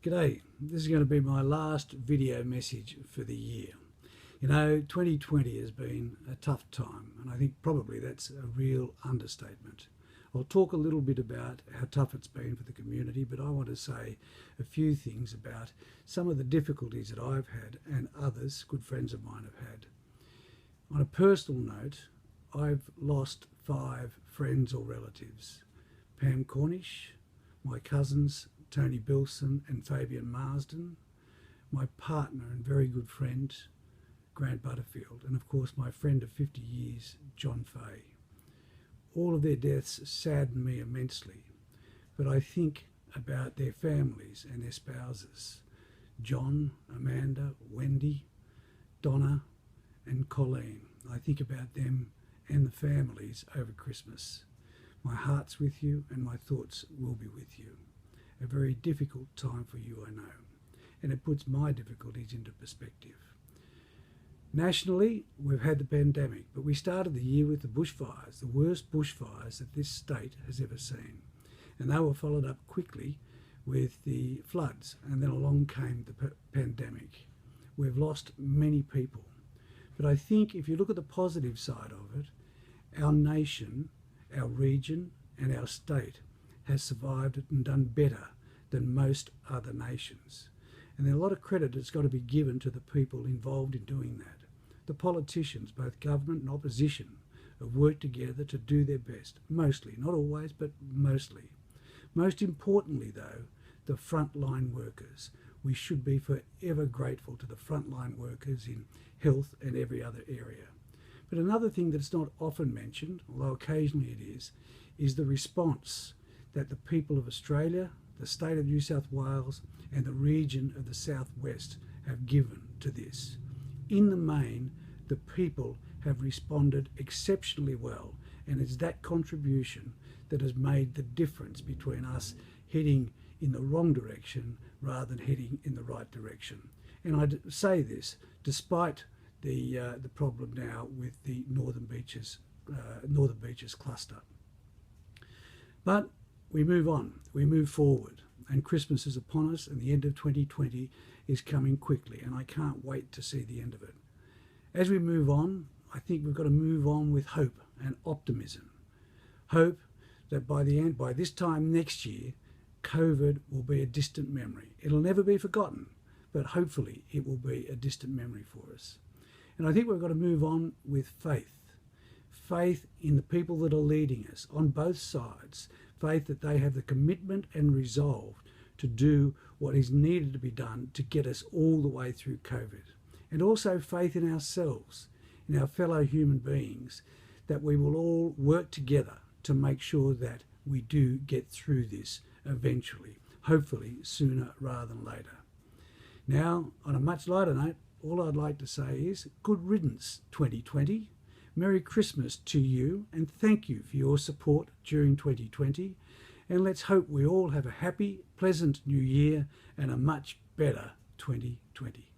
G'day, this is going to be my last video message for the year. You know, 2020 has been a tough time, and I think probably that's a real understatement. I'll talk a little bit about how tough it's been for the community, but I want to say a few things about some of the difficulties that I've had and others, good friends of mine, have had. On a personal note, I've lost 5 friends or relatives. Pam Cornish, my cousins Tony Bilson and Fabian Marsden, my partner and very good friend Grant Butterfield, and of course my friend of 50 years John Fay. All of their deaths sadden me immensely, but I think about their families and their spouses, John, Amanda, Wendy, Donna and Colleen. I think about them and the families over Christmas. My heart's with you and my thoughts will be with you. A very difficult time for you, I know, and it puts my difficulties into perspective. Nationally, we've had the pandemic, but we started the year with the bushfires, the worst bushfires that this state has ever seen. And they were followed up quickly with the floods, and then along came the pandemic. We've lost many people. But I think if you look at the positive side of it, our nation, our region, and our state has survived it and done better than most other nations. And there's a lot of credit that's got to be given to the people involved in doing that. The politicians, both government and opposition, have worked together to do their best, mostly, not always, but mostly. Most importantly though, the frontline workers. We should be forever grateful to the frontline workers in health and every other area. But another thing that's not often mentioned, although occasionally it is the response that the people of Australia, the state of New South Wales and the region of the Southwest have given to this. In the main, the people have responded exceptionally well, and it's that contribution that has made the difference between us heading in the wrong direction rather than heading in the right direction. And I say this despite the problem now with the Northern Beaches cluster. But we move on, we move forward, and Christmas is upon us and the end of 2020 is coming quickly, and I can't wait to see the end of it. As we move on, I think we've got to move on with hope and optimism. Hope that by this time next year, COVID will be a distant memory. It'll never be forgotten, but hopefully it will be a distant memory for us. And I think we've got to move on with faith. Faith in the people that are leading us on both sides. Faith that they have the commitment and resolve to do what is needed to be done to get us all the way through COVID. And also faith in ourselves, in our fellow human beings, that we will all work together to make sure that we do get through this eventually, hopefully sooner rather than later. Now, on a much lighter note, all I'd like to say is good riddance 2020. Merry Christmas to you, and thank you for your support during 2020, and let's hope we all have a happy, pleasant new year and a much better 2020.